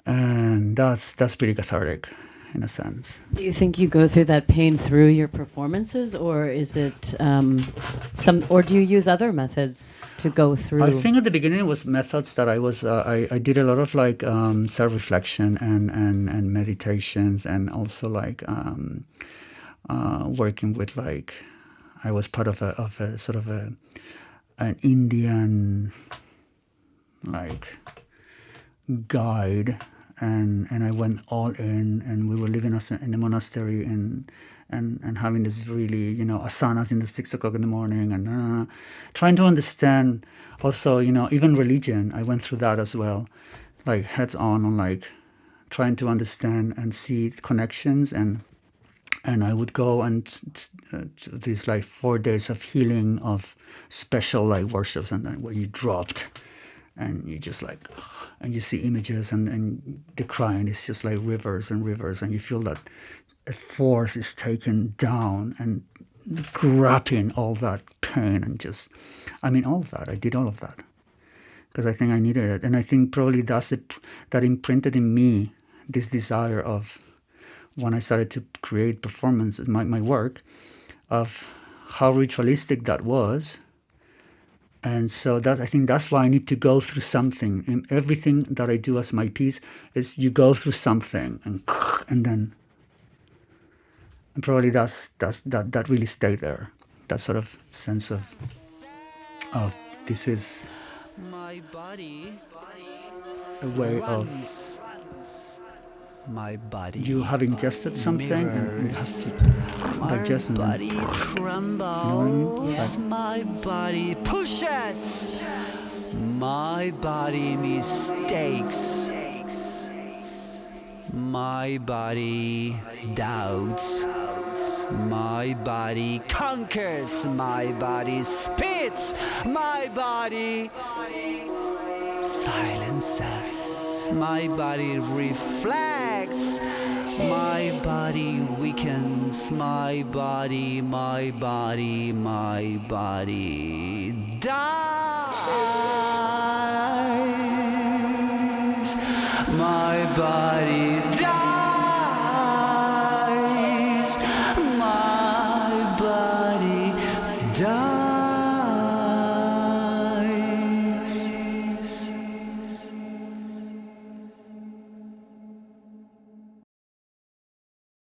and that's pretty cathartic in a sense. Do you think you go through that pain through your performances, or is it or do you use other methods to go through? I think at the beginning it was methods that I was I did a lot of like self-reflection and meditations, and also like working with, like, I was part of a sort of an Indian like guide, and I went all in, and we were living in a monastery and having this really, asanas in the 6 o'clock in the morning, and trying to understand also, even religion. I went through that as well, like heads on like trying to understand and see connections, and I would go and these like 4 days of healing, of special like worships, and then where you dropped, and you just like, and you see images, and the crying is just like rivers and rivers, and you feel that a force is taken down and grabbing all that pain, and just, all of that. I did all of that because I think I needed it, and I think probably that's it that imprinted in me this desire of, when I started to create performance, my work, of how ritualistic that was. And so I think that's why I need to go through something. In everything that I do as my piece is you go through something, and then, and probably that really stayed there. That sort of sense of this is my body a way of my body. You have ingested something and it has to digest, and body then, crumbles, my body pushes, my body mistakes, my body doubts, My body conquers, my body spits, my body silences, my body reflects, my body weakens, my body dies, my body dies.